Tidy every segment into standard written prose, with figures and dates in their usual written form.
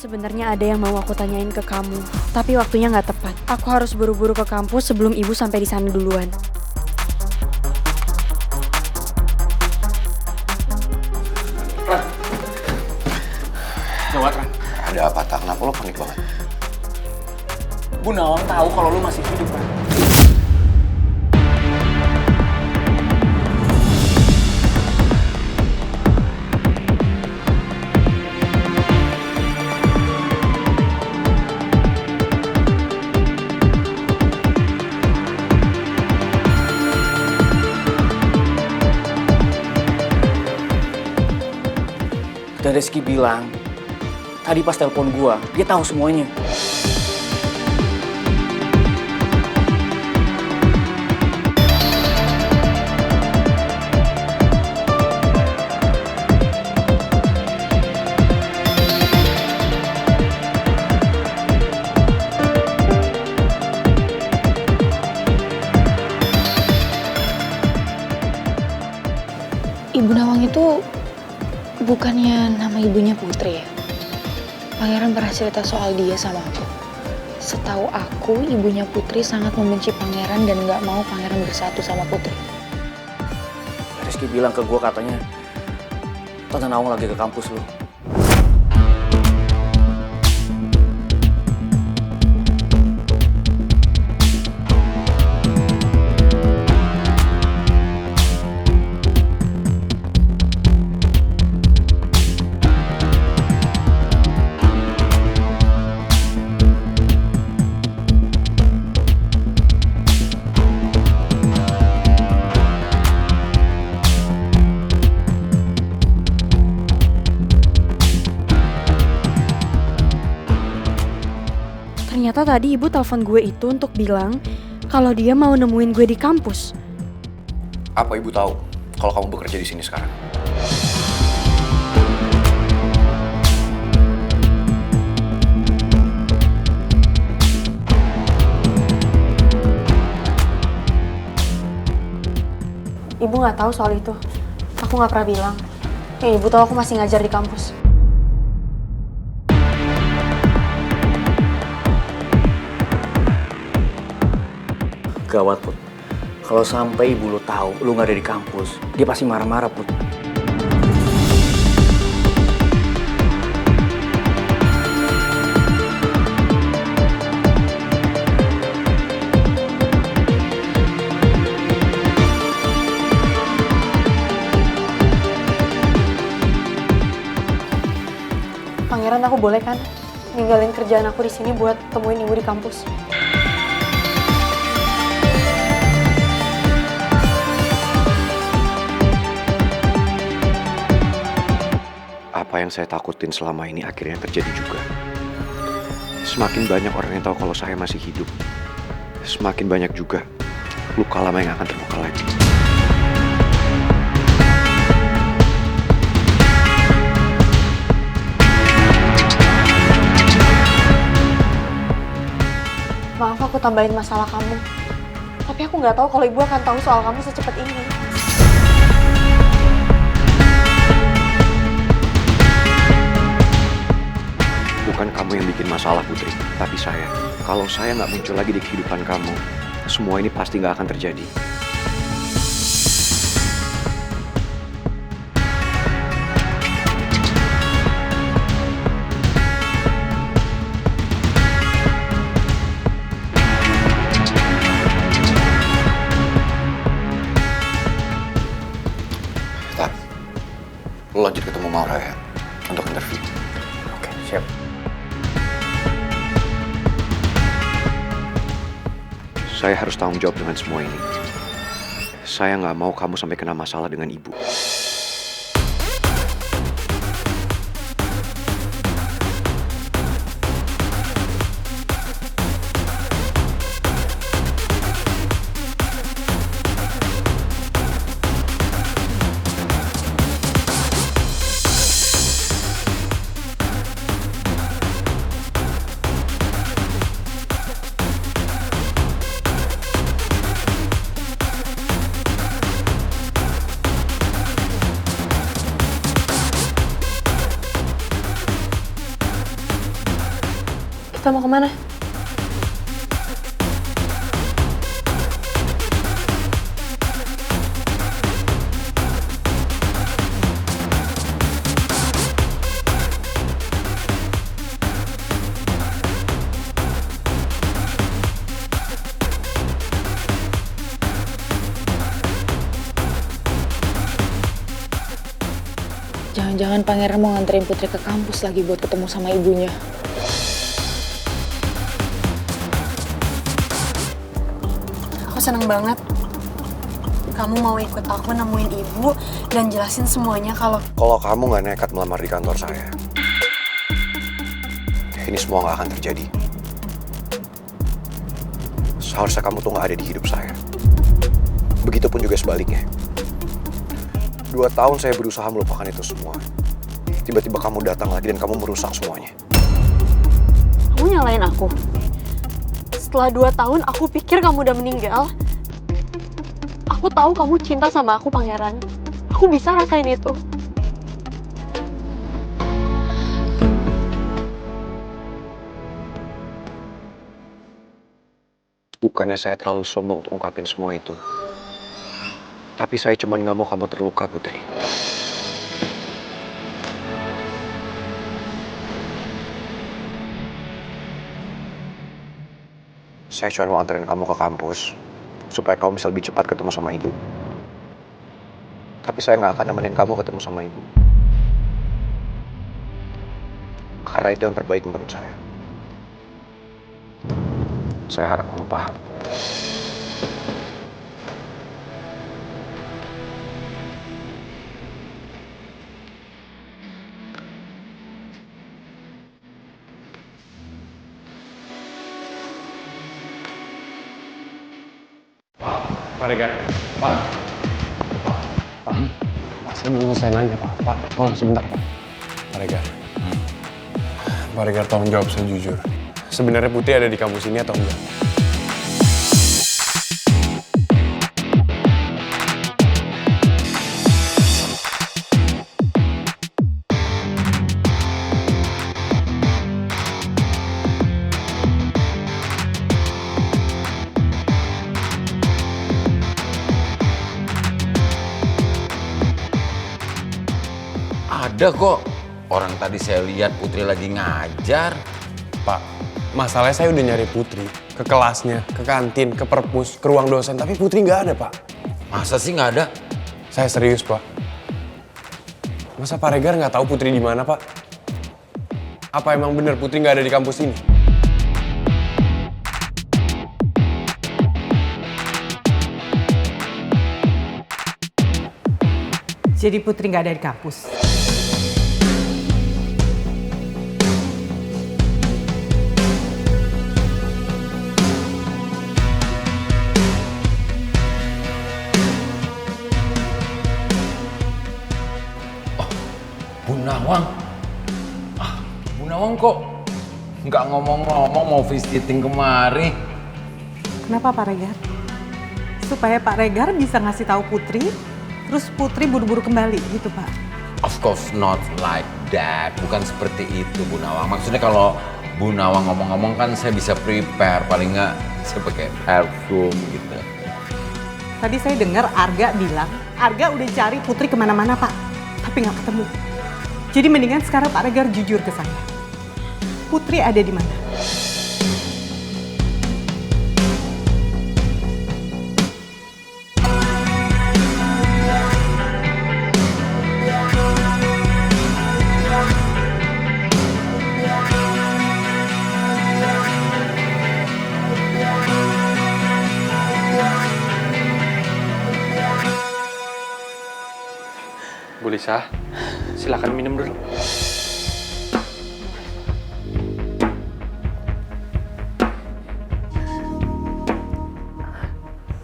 Sebenarnya ada yang mau aku tanyain ke kamu, tapi waktunya nggak tepat. Aku harus buru-buru ke kampus sebelum ibu sampai di sana duluan. Ran. Gawat, Ran. Ada apa, Tak? Kenapa lo panik banget? Bu Nawang tahu kalau lu masih hidup, Ran. Dan Rizky bilang, tadi pas telepon gua, dia tahu semuanya. Ibu Nawang itu bukannya nama ibunya Putri ya? Pangeran pernah cerita soal dia sama aku. Setahu aku, ibunya Putri sangat membenci Pangeran dan gak mau Pangeran bersatu sama Putri. Rizky bilang ke gua katanya, Tante Nawang lagi ke kampus lu. Ternyata tadi ibu telepon gue itu untuk bilang kalau dia mau nemuin gue di kampus. Apa ibu tahu kalau kamu bekerja di sini sekarang? Ibu nggak tahu soal itu. Aku nggak pernah bilang. Ibu tahu aku masih ngajar di kampus. Gawat, Put. Kalau sampai ibu lu tahu lu nggak ada di kampus, dia pasti marah-marah, Put. Pangeran, aku boleh kan ninggalin kerjaan aku di sini buat temuin ibu di kampus? Apa yang saya takutin selama ini akhirnya terjadi juga. Semakin banyak orang yang tahu kalau saya masih hidup, semakin banyak juga luka lama yang akan terbuka lagi. Maaf aku tambahin masalah kamu. Tapi aku nggak tahu kalau ibu akan tahu soal kamu secepat ini. Bukan kamu yang bikin masalah, Putri, tapi saya. Kalau saya nggak muncul lagi di kehidupan kamu, semua ini pasti nggak akan terjadi. Tak, lo lanjut ketemu Maura ya, untuk interview. Oke, siap. Saya harus tanggung jawab dengan semua ini. Saya nggak mau kamu sampai kena masalah dengan ibu. Kita mau kemana? Jangan-jangan Pangeran mau nganterin Putri ke kampus lagi buat ketemu sama ibunya. Aku seneng banget. Kamu mau ikut aku nemuin ibu dan jelasin semuanya kalau kamu nggak nekat melamar di kantor saya, ini semua nggak akan terjadi. Seharusnya kamu tuh nggak ada di hidup saya. Begitupun juga sebaliknya. 2 tahun saya berusaha melupakan itu semua. Tiba-tiba kamu datang lagi dan kamu merusak semuanya. kamu nyalain aku. Setelah 2 tahun aku pikir kamu udah meninggal. Aku tahu kamu cinta sama aku, Pangeran. Aku bisa rasain itu. Bukannya saya terlalu sombong untuk ungkapin semua itu. Tapi saya cuma nggak mau kamu terluka, Putri. Saya cuma mau anterin kamu ke kampus supaya kamu bisa lebih cepat ketemu sama ibu. Tapi saya nggak akan nemenin kamu ketemu sama ibu. Karena itu yang terbaik menurut saya. Saya harap kamu paham. Pak Regar, Pak, saya mau saya nanya Pak, tolong sebentar Pak Regar. Pak Regar, tolong jawab saya jujur. Sebenarnya Putri ada di kampus ini atau enggak? Ada kok. Orang tadi saya lihat Putri lagi ngajar. Pak, masalahnya saya udah nyari Putri ke kelasnya, ke kantin, ke perpus, ke ruang dosen, tapi Putri nggak ada, Pak. Masa sih nggak ada? Saya serius, Pak. Masa Pak Regar nggak tahu Putri di mana, Pak? Apa emang bener Putri nggak ada di kampus ini? Jadi Putri nggak ada di kampus. Bu Nawang. Bu Nawang kok nggak ngomong-ngomong mau visiting kemari? Kenapa Pak Regar? Supaya Pak Regar bisa ngasih tahu Putri, terus Putri buru-buru kembali gitu Pak? Of course not like that. Bukan seperti itu Bu Nawang. Maksudnya kalau Bu Nawang ngomong-ngomong kan saya bisa prepare. Paling nggak saya pakai parfum gitu. Tadi saya dengar Arga bilang, Arga udah cari Putri kemana-mana Pak, tapi nggak ketemu. Jadi mendingan sekarang Pak Regar jujur ke saya. Putri ada di mana? Bu Lisa, silakan minum dulu.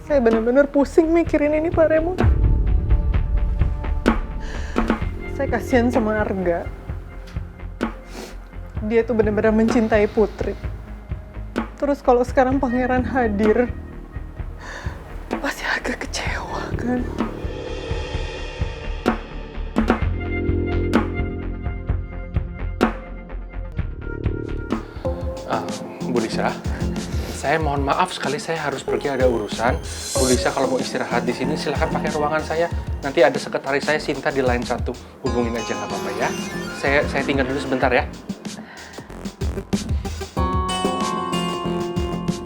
Saya benar-benar pusing mikirin ini Pak Remo. Saya kasihan sama Arga. Dia tuh benar-benar mencintai Putri. Terus kalau sekarang Pangeran hadir, pasti agak kecewa kan? Bu Lisa, saya mohon maaf sekali saya harus pergi ada urusan. Bu Lisa kalau mau istirahat di sini silahkan pakai ruangan saya. Nanti ada sekretaris saya Sinta di line 1. Hubungin aja nggak apa-apa ya. Saya tinggal dulu sebentar ya.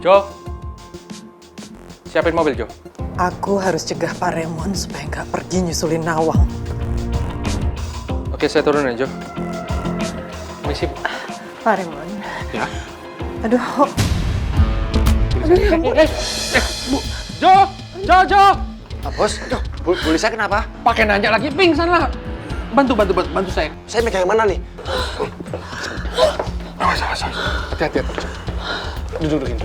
Jo, siapin mobil Jo. Aku harus cegah Pak Raymond supaya nggak pergi nyusulin Nawang. Oke, saya turun ya Jo. Misi. Pak Raymond. Ya. Aduh, Jo. Bos, Bu Lisa kenapa? Pakai nanya lagi, pingsan lah. Bantu saya. Saya megang yang mana nih? Awas. Hati-hati. Dudukin.